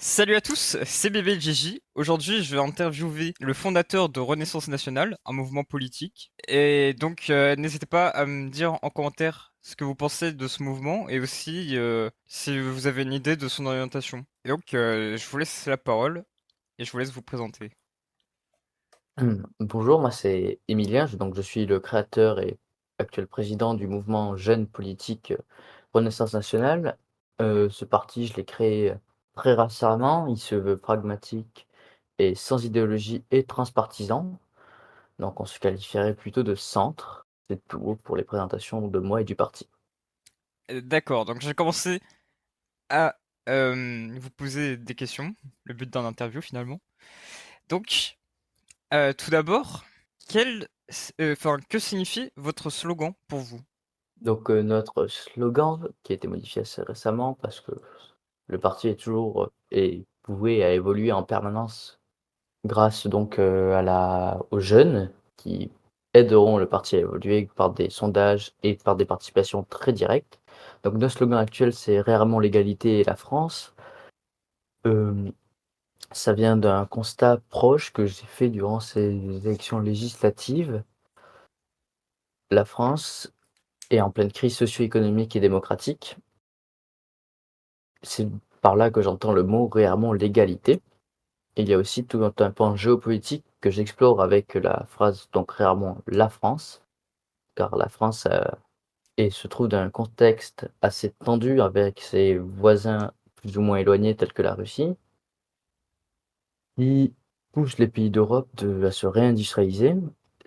Salut à tous, c'est Bébé Gigi. Aujourd'hui, je vais interviewer le fondateur de Renaissance Nationale, un mouvement politique. Et donc, n'hésitez pas à me dire en commentaire ce que vous pensez de ce mouvement et aussi si vous avez une idée de son orientation. Et donc, je vous laisse la parole et je vous laisse vous présenter. Bonjour, moi c'est Émilien, je suis le créateur et actuel président du mouvement Jeunes Politique Renaissance Nationale. Ce parti, je l'ai créé très récemment, il se veut pragmatique et sans idéologie et transpartisan, donc on se qualifierait plutôt de centre. C'est tout pour les présentations de moi et du parti. D'accord, donc je vais commencer à vous poser des questions, le but d'un interview finalement. Donc, tout d'abord, que signifie votre slogan pour vous? Notre slogan qui a été modifié assez récemment parce que le parti est voué à évoluer en permanence. Grâce à la aux jeunes qui aideront le parti à évoluer par des sondages et par des participations très directes. Donc notre slogan actuel, c'est «Réarmons l'égalité et la France». Hem, Ça vient d'un constat proche que j'ai fait durant ces élections législatives. La France est en pleine crise socio-économique et démocratique. C'est par là que j'entends le mot «Réarmons l'égalité». Il y a aussi tout un pan géopolitique que j'explore avec la phrase donc «Réarmons la France», car la France, et se trouve dans un contexte assez tendu avec ses voisins plus ou moins éloignés tels que la Russie, qui pousse les pays d'Europe à se réindustrialiser,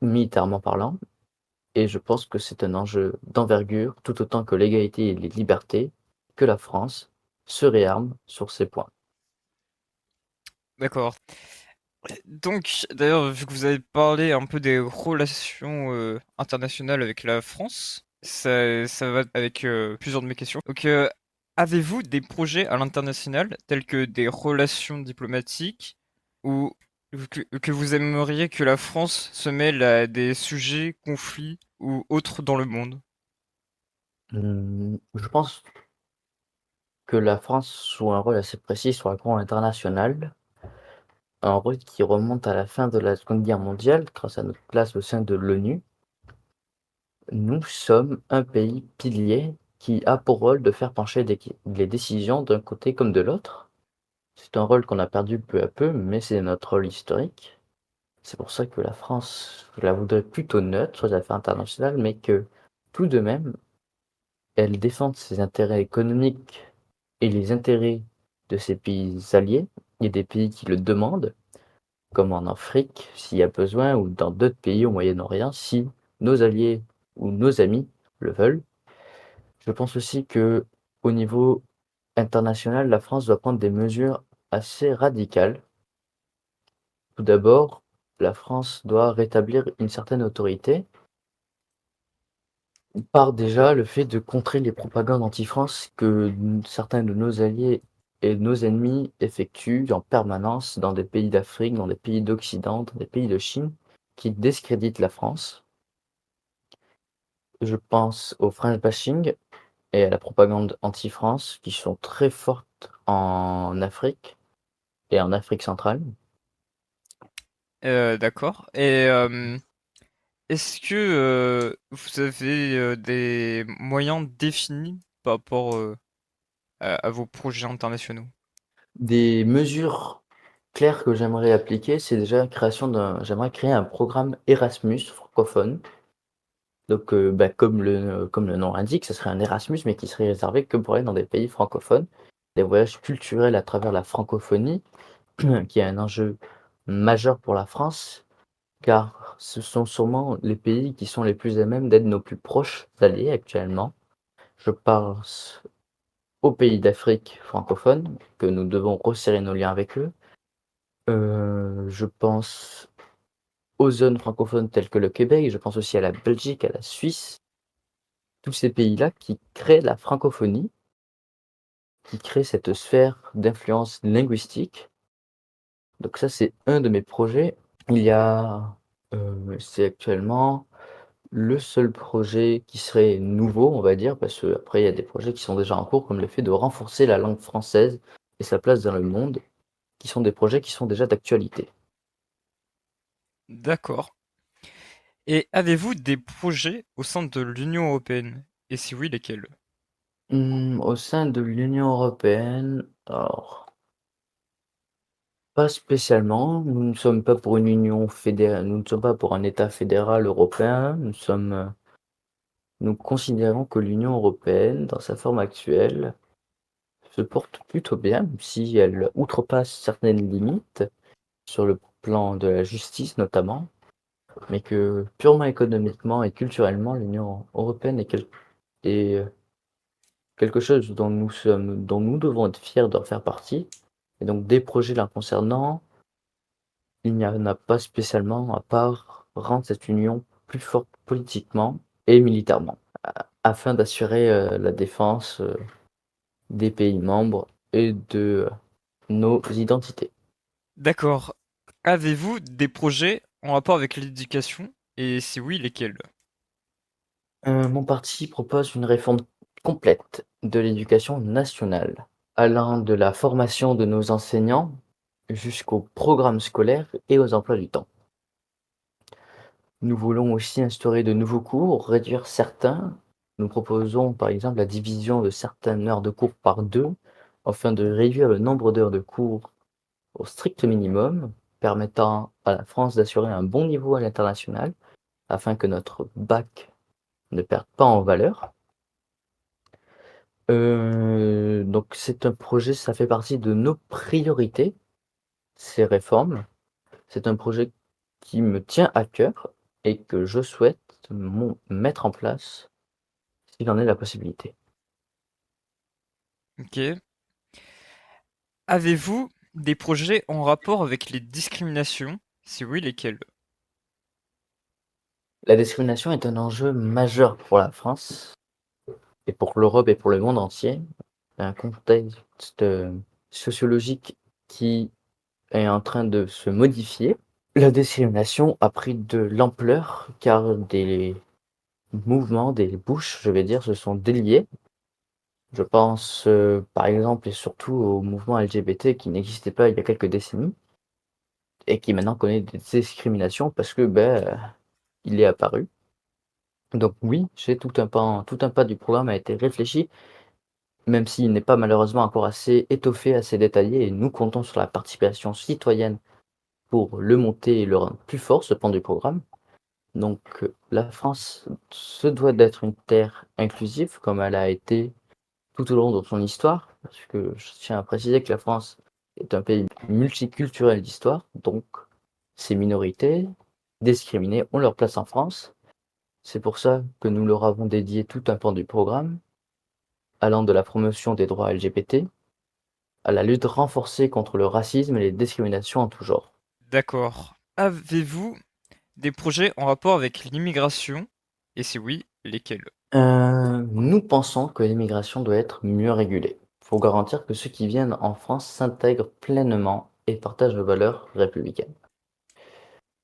militairement parlant, et je pense que c'est un enjeu d'envergure, tout autant que l'égalité et les libertés, que la France se réarme sur ces points. D'accord. Donc, d'ailleurs, vu que vous avez parlé un peu des relations internationales avec la France, ça va avec plusieurs de mes questions. Donc, avez-vous des projets à l'international, tels que des relations diplomatiques, ou que vous aimeriez que la France se mêle à des sujets, conflits ou autres dans le monde? Je pense que la France joue un rôle assez précis sur la scène internationale, un rôle qui remonte à la fin de la Seconde Guerre mondiale grâce à notre place au sein de l'ONU. Nous sommes un pays pilier qui a pour rôle de faire pencher les décisions d'un côté comme de l'autre. C'est un rôle qu'on a perdu peu à peu, mais c'est notre rôle historique. C'est pour ça que la France, je la voudrais plutôt neutre sur les affaires internationales, mais que tout de même, elle défende ses intérêts économiques et les intérêts de ses pays alliés. Il y a des pays qui le demandent, comme en Afrique, s'il y a besoin, ou dans d'autres pays au Moyen-Orient, si nos alliés ou nos amis le veulent. Je pense aussi que au niveau international, la France doit prendre des mesures assez radicales. Tout d'abord, la France doit rétablir une certaine autorité par déjà le fait de contrer les propagandes anti-France que certains de nos alliés et nos ennemis effectuent en permanence dans des pays d'Afrique, dans des pays d'Occident, dans des pays de Chine, qui discréditent la France. Je pense au French bashing et à la propagande anti-France qui sont très fortes en Afrique et en Afrique centrale. D'accord. Et est-ce que vous avez des moyens définis par rapport à vos projets internationaux? Des mesures claires que j'aimerais appliquer, c'est déjà la création j'aimerais créer un programme Erasmus francophone. Comme le nom l'indique, ce serait un Erasmus, mais qui serait réservé que pour aller dans des pays francophones. Des voyages culturels à travers la francophonie, qui est un enjeu majeur pour la France, car ce sont sûrement les pays qui sont les plus à même d'être nos plus proches alliés actuellement. Je pense aux pays d'Afrique francophone, que nous devons resserrer nos liens avec eux. Je pense aux zones francophones telles que le Québec, je pense aussi à la Belgique, à la Suisse, tous ces pays-là qui créent la francophonie, qui créent cette sphère d'influence linguistique. Donc ça, c'est un de mes projets. Il y a, c'est actuellement le seul projet qui serait nouveau, on va dire, parce qu'après il y a des projets qui sont déjà en cours, comme le fait de renforcer la langue française et sa place dans le monde, qui sont des projets qui sont déjà d'actualité. D'accord. Et avez-vous des projets au sein de l'Union européenne? Et si oui, lesquels? Au sein de l'Union européenne, alors, pas spécialement. Nous ne sommes pas pour une union fédérale, nous ne sommes pas pour un État fédéral européen. Nous considérons que l'Union européenne, dans sa forme actuelle, se porte plutôt bien, même si elle outrepasse certaines limites, sur le plan de la justice notamment, mais que purement économiquement et culturellement, l'Union européenne est quelque chose dont nous devons être fiers d'en faire partie. Et donc des projets la concernant, il n'y en a pas spécialement, à part rendre cette union plus forte politiquement et militairement, afin d'assurer la défense des pays membres et de nos identités. D'accord. Avez-vous des projets en rapport avec l'éducation? Et si oui, lesquels? Mon parti propose une réforme complète de l'éducation nationale, allant de la formation de nos enseignants jusqu'aux programmes scolaires et aux emplois du temps. Nous voulons aussi instaurer de nouveaux cours, réduire certains. Nous proposons par exemple la division de certaines heures de cours par 2, afin de réduire le nombre d'heures de cours au strict minimum, permettant à la France d'assurer un bon niveau à l'international, afin que notre bac ne perde pas en valeur. Donc c'est un projet, ça fait partie de nos priorités, ces réformes. C'est un projet qui me tient à cœur et que je souhaite mettre en place s'il en est la possibilité. Ok. Avez-vous des projets en rapport avec les discriminations? Si oui, lesquels? La discrimination est un enjeu majeur pour la France et pour l'Europe et pour le monde entier. Un contexte sociologique qui est en train de se modifier. La discrimination a pris de l'ampleur car des mouvements, des bouches, je vais dire, se sont déliées. Je pense, par exemple et surtout au mouvement LGBT qui n'existait pas il y a quelques décennies et qui maintenant connaît des discriminations parce que, il est apparu. Donc oui, j'ai tout un pas du programme a été réfléchi, même s'il n'est pas malheureusement encore assez étoffé, assez détaillé et nous comptons sur la participation citoyenne pour le monter et le rendre plus fort, ce pan du programme. Donc, la France se doit d'être une terre inclusive comme elle a été tout au long de son histoire, parce que je tiens à préciser que la France est un pays multiculturel d'histoire, donc ces minorités discriminées ont leur place en France. C'est pour ça que nous leur avons dédié tout un pan du programme, allant de la promotion des droits LGBT à la lutte renforcée contre le racisme et les discriminations en tout genre. D'accord. Avez-vous des projets en rapport avec l'immigration? Et si oui, lesquels? Nous pensons que l'immigration doit être mieux régulée. Il faut garantir que ceux qui viennent en France s'intègrent pleinement et partagent nos valeurs républicaines.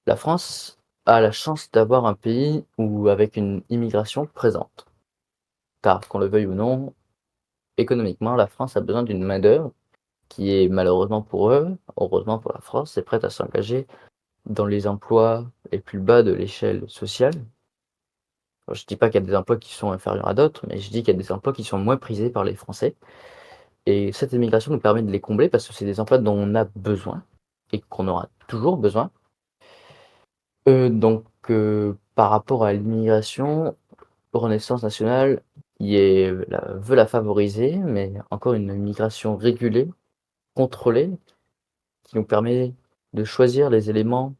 La France a la chance d'avoir un pays où avec une immigration présente. Car qu'on le veuille ou non, économiquement, la France a besoin d'une main-d'œuvre qui est malheureusement pour eux, heureusement pour la France, est prête à s'engager dans les emplois les plus bas de l'échelle sociale. Je dis pas qu'il y a des emplois qui sont inférieurs à d'autres, mais je dis qu'il y a des emplois qui sont moins prisés par les Français. Et cette immigration nous permet de les combler parce que c'est des emplois dont on a besoin et qu'on aura toujours besoin. Par rapport à l'immigration, Renaissance nationale veut la favoriser, mais encore une immigration régulée, contrôlée, qui nous permet de choisir les éléments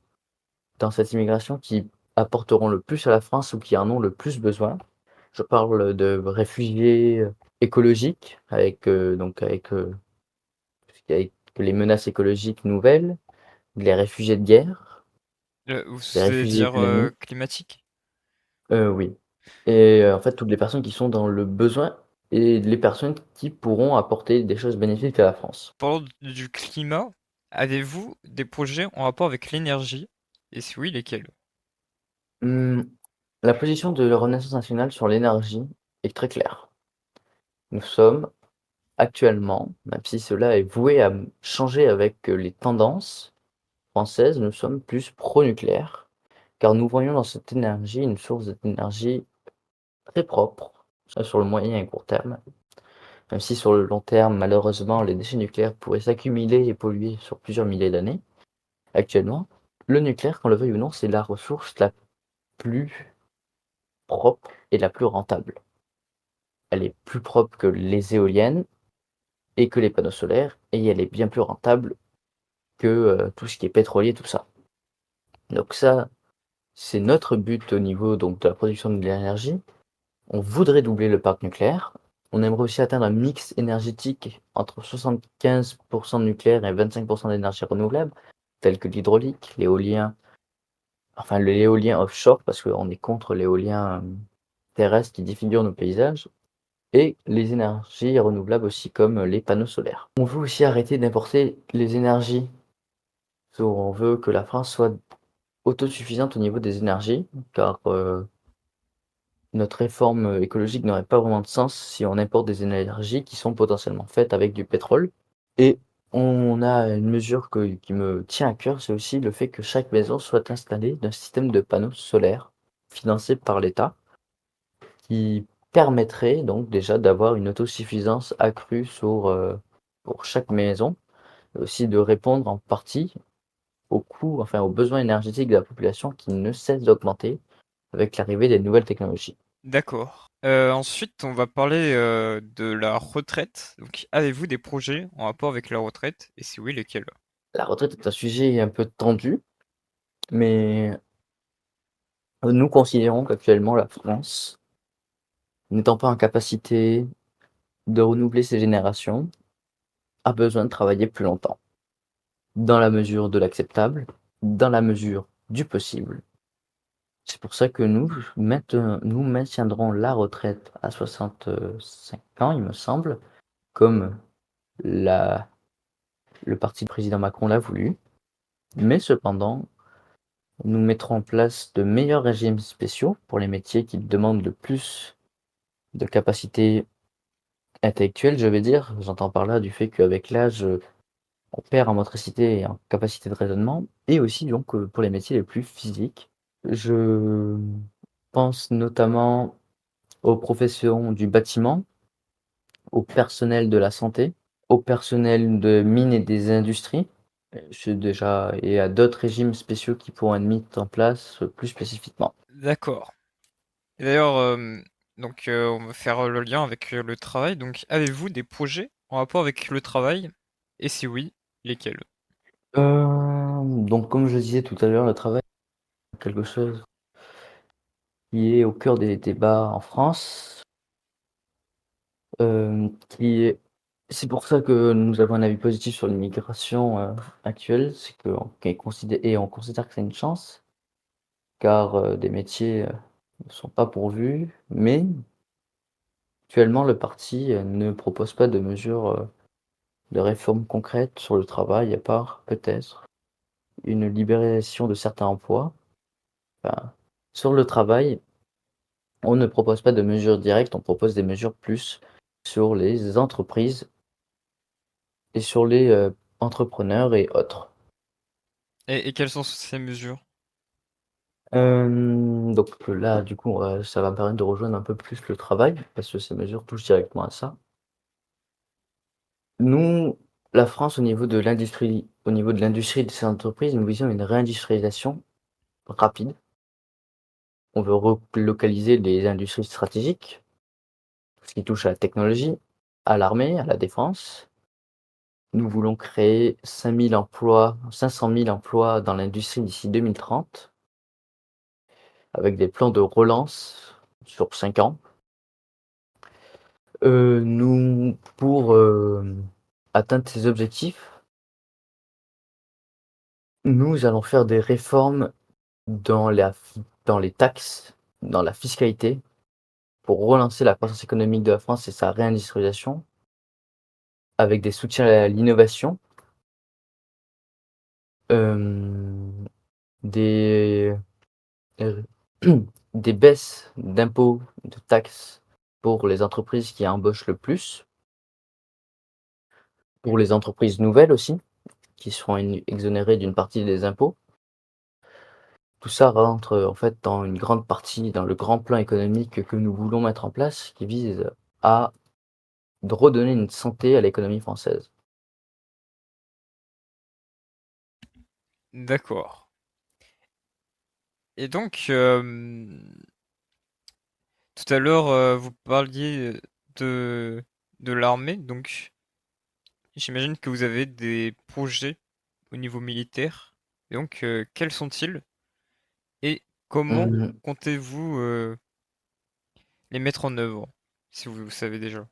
dans cette immigration qui apporteront le plus à la France ou qui en ont le plus besoin. Je parle de réfugiés écologiques avec les menaces écologiques nouvelles, les réfugiés de guerre, Vous les allez réfugiés dire économiques, climatique? oui. Et en fait, toutes les personnes qui sont dans le besoin et les personnes qui pourront apporter des choses bénéfiques à la France. Parlant du climat, avez-vous des projets en rapport avec l'énergie? Et si oui, lesquels? Mmh, la position de Renaissance nationale sur l'énergie est très claire. Nous sommes Actuellement, même si cela est voué à changer avec les tendances françaises, nous sommes plus pro-nucléaire, car nous voyons dans cette énergie une source d'énergie très propre, ça sur le moyen et court terme. Même si sur le long terme, malheureusement, les déchets nucléaires pourraient s'accumuler et polluer sur plusieurs milliers d'années. Actuellement, le nucléaire, qu'on le veuille ou non, c'est la ressource la plus propre et la plus rentable. Elle est plus propre que les éoliennes et que les panneaux solaires, et elle est bien plus rentable que tout ce qui est pétrolier, tout ça. Donc ça, c'est notre but au niveau donc de la production de l'énergie. On voudrait doubler le parc nucléaire. On aimerait aussi atteindre un mix énergétique entre 75% de nucléaire et 25% d'énergie renouvelable, telles que l'hydraulique, l'éolien, enfin l'éolien offshore, parce qu'on est contre l'éolien terrestre qui défigure nos paysages, et les énergies renouvelables aussi comme les panneaux solaires. On veut aussi arrêter d'importer les énergies. On veut que la France soit autosuffisante au niveau des énergies, car notre réforme écologique n'aurait pas vraiment de sens si on importe des énergies qui sont potentiellement faites avec du pétrole. Et on a une mesure qui me tient à cœur, c'est aussi le fait que chaque maison soit installée d'un système de panneaux solaires financé par l'État, qui permettrait donc déjà d'avoir une autosuffisance accrue pour chaque maison, et aussi de répondre en partie aux coûts, enfin aux besoins énergétiques de la population qui ne cessent d'augmenter avec l'arrivée des nouvelles technologies. D'accord. Ensuite, on va parler de la retraite. Donc, avez-vous des projets en rapport avec la retraite? Et si oui, lesquels? La retraite est un sujet un peu tendu, mais nous considérons qu'actuellement la France, n'étant pas en capacité de renouveler ses générations, a besoin de travailler plus longtemps, dans la mesure de l'acceptable, dans la mesure du possible. C'est pour ça que nous maintiendrons la retraite à 65 ans, il me semble, comme la le parti du président Macron l'a voulu. Mais cependant, nous mettrons en place de meilleurs régimes spéciaux pour les métiers qui demandent le plus de capacité intellectuelle, je vais dire. J'entends par là du fait qu'avec l'âge, on perd en motricité et en capacité de raisonnement, et aussi donc pour les métiers les plus physiques. Je pense notamment aux professions du bâtiment, au personnel de la santé, au personnel de mines et des industries. Et à d'autres régimes spéciaux qui pourront être mis en place plus spécifiquement. D'accord. Et d'ailleurs, donc, on va faire le lien avec le travail. Donc, avez-vous des projets en rapport avec le travail? Et si oui, lesquels? Donc comme je disais tout à l'heure, le travail est quelque chose qui est au cœur des débats en France, qui est c'est pour ça que nous avons un avis positif sur l'immigration, actuelle, c'est qu'on qu'elle considé et on considère que c'est une chance, car, des métiers, ne sont pas pourvus, mais actuellement le parti, ne propose pas de mesures, de réformes concrètes sur le travail, à part peut-être une libération de certains emplois. Enfin, sur le travail, on ne propose pas de mesures directes, on propose des mesures plus sur les entreprises et sur les, entrepreneurs et autres. Et quelles sont ces mesures? Donc là, du coup, ça va me permettre de rejoindre un peu plus le travail, parce que ces mesures touchent directement à ça. Nous, la France, au niveau de l'industrie de ces entreprises, nous visons une réindustrialisation rapide. On veut relocaliser les industries stratégiques, ce qui touche à la technologie, à l'armée, à la défense. Nous voulons créer 500 000 emplois dans l'industrie d'ici 2030, avec des plans de relance sur 5 ans. Pour atteindre ces objectifs, nous allons faire des réformes dans les taxes, dans la fiscalité, pour relancer la croissance économique de la France et sa réindustrialisation, avec des soutiens à l'innovation, hem, des Heu, des baisses d'impôts, de taxes pour les entreprises qui embauchent le plus. pour les entreprises nouvelles aussi, qui seront exonérées d'une partie des impôts. Tout ça rentre en fait dans une grande partie, dans le grand plan économique que nous voulons mettre en place, qui vise à redonner une santé à l'économie française. D'accord. Et donc, tout à l'heure, vous parliez de l'armée, donc j'imagine que vous avez des projets au niveau militaire. Et donc, quels sont-ils et comment Mmh, comptez-vous les mettre en œuvre, si vous le savez déjà?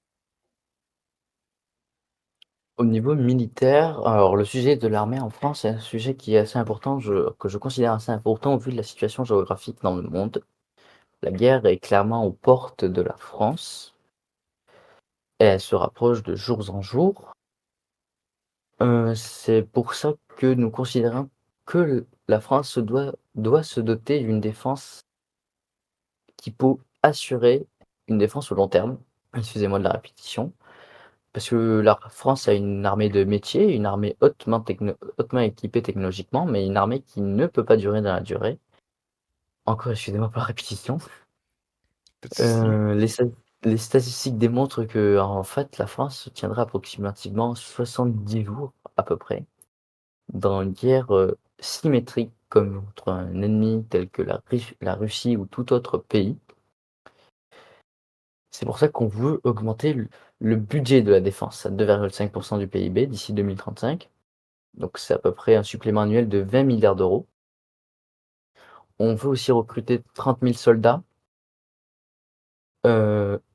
Au niveau militaire, alors le sujet de l'armée en France est un sujet qui est assez important, que je considère assez important au vu de la situation géographique dans le monde. La guerre est clairement aux portes de la France et elle se rapproche de jour en jour. C'est pour ça que nous considérons que la France doit se doter d'une défense qui peut assurer une défense au long terme. Excusez-moi de la répétition. Parce que la France a une armée de métier, une armée hautement équipée technologiquement, mais une armée qui ne peut pas durer dans la durée. Encore excusez-moi pour la répétition. Pas de souci. Les statistiques démontrent que en fait, la France tiendra approximativement 70 jours à peu près dans une guerre, symétrique comme contre un ennemi tel que la Russie ou tout autre pays. C'est pour ça qu'on veut augmenter le budget de la défense à 2,5 du PIB d'ici 2035. Donc c'est à peu près un supplément annuel de 20 milliards d'euros. On veut aussi recruter 30 000 soldats,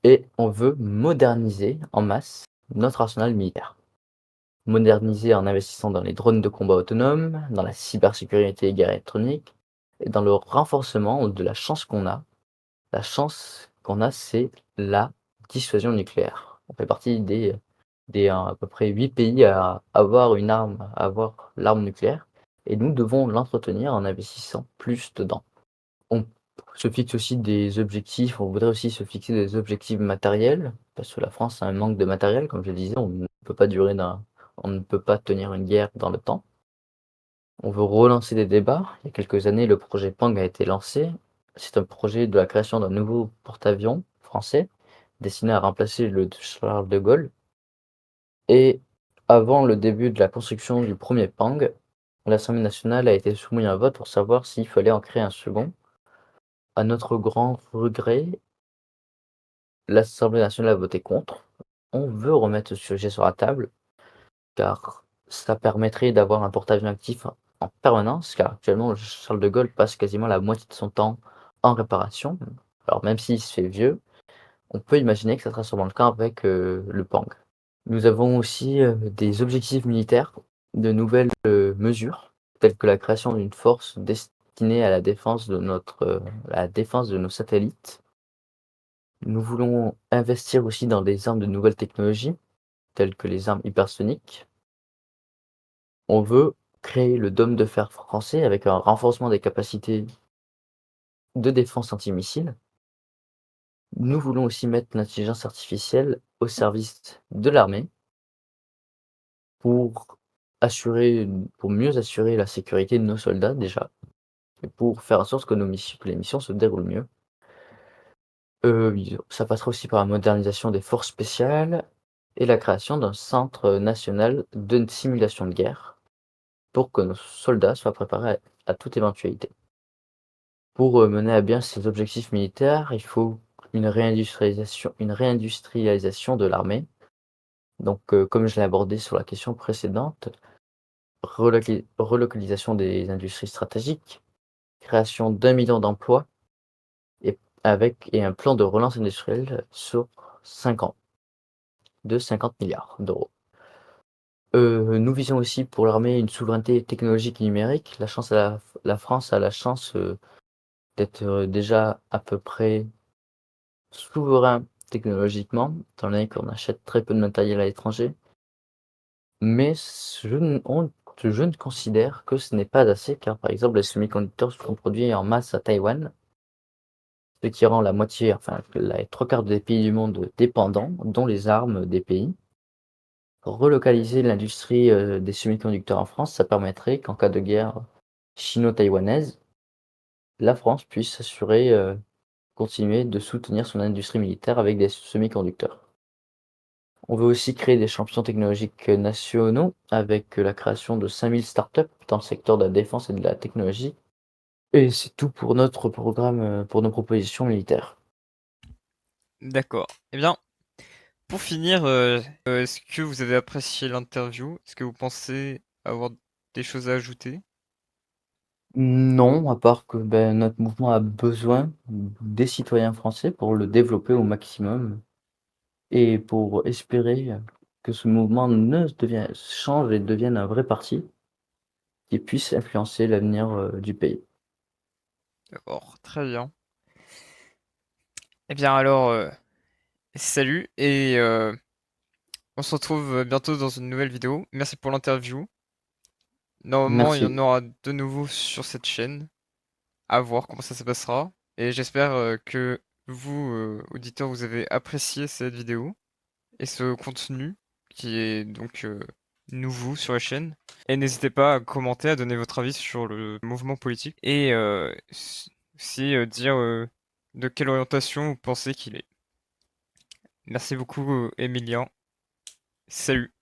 et on veut moderniser en masse notre arsenal militaire. Moderniser en investissant dans les drones de combat autonomes, dans la cybersécurité et guerre électronique et dans le renforcement de la chance qu'on a. La chance qu'on a, c'est la dissuasion nucléaire. On fait partie des à peu près 8 pays à avoir une arme, à avoir l'arme nucléaire et nous devons l'entretenir en investissant plus dedans. On se fixe aussi des objectifs, on voudrait aussi se fixer des objectifs matériels, parce que la France a un manque de matériel, comme je le disais, on ne peut pas tenir une guerre dans le temps. On veut relancer des débats. Il y a quelques années, le projet PANG a été lancé. C'est un projet de la création d'un nouveau porte-avions français, destiné à remplacer le Charles de Gaulle. Et avant le début de la construction du premier PANG, l'Assemblée nationale a été soumis à un vote pour savoir s'il fallait en créer un second. À notre grand regret, l'Assemblée nationale a voté contre. On veut remettre ce sujet sur la table, car ça permettrait d'avoir un porte-avions actif en permanence, car actuellement, le Charles de Gaulle passe quasiment la moitié de son temps en réparation. Alors même s'il se fait vieux, on peut imaginer que ça sera sûrement le cas avec le PANG. Nous avons aussi des objectifs militaires, de nouvelles mesures, telles que la création d'une force destinée à la défense de nos satellites. Nous voulons investir aussi dans des armes de nouvelles technologies, telles que les armes hypersoniques. On veut créer le dôme de fer français avec un renforcement des capacités de défense antimissile. Nous voulons aussi mettre l'intelligence artificielle au service de l'armée pour pour mieux assurer la sécurité de nos soldats déjà, et pour faire en sorte que les missions se déroulent mieux. Oui, ça passera aussi par la modernisation des forces spéciales et la création d'un centre national de simulation de guerre pour que nos soldats soient préparés à toute éventualité. Pour, mener à bien ces objectifs militaires, il faut une réindustrialisation de l'armée. Donc, comme je l'ai abordé sur la question précédente, relocalisation des industries stratégiques, création d'1 million d'emplois et un plan de relance industrielle sur 5 ans, de 50 milliards d'euros. Nous visons aussi pour l'armée une souveraineté technologique et numérique. La France a la chance, d'être, déjà à peu près souverain technologiquement, étant donné qu'on achète très peu de matériel à l'étranger. Mais je ne considère que ce n'est pas assez car, par exemple, les semi-conducteurs sont produits en masse à Taïwan, ce qui rend la moitié, enfin, les 3/4 des pays du monde dépendants, dont les armes des pays. relocaliser l'industrie des semi-conducteurs en France, ça permettrait qu'en cas de guerre chino-taïwanaise, la France puisse s'assurer, continuer de soutenir son industrie militaire avec des semi-conducteurs. On veut aussi créer des champions technologiques nationaux avec la création de 5 000 startups dans le secteur de la défense et de la technologie. Et c'est tout pour notre programme, pour nos propositions militaires. D'accord. Eh bien, pour finir, est-ce que vous avez apprécié l'interview? Est-ce que vous pensez avoir des choses à ajouter? Non, à part que, ben, notre mouvement a besoin des citoyens français pour le développer au maximum et pour espérer que ce mouvement ne devient change et devienne un vrai parti qui puisse influencer l'avenir, du pays. D'accord, très bien. Eh bien alors, salut et on se retrouve bientôt dans une nouvelle vidéo. Merci pour l'interview. Normalement, il y en Merci. aura de nouveau sur cette chaîne. À voir comment ça se passera. Et j'espère que vous, auditeurs, vous avez apprécié cette vidéo et ce contenu qui est donc nouveau sur la chaîne. Et n'hésitez pas à commenter, à donner votre avis sur le mouvement politique et aussi dire de quelle orientation vous pensez qu'il est. Merci beaucoup, Emilien. Salut.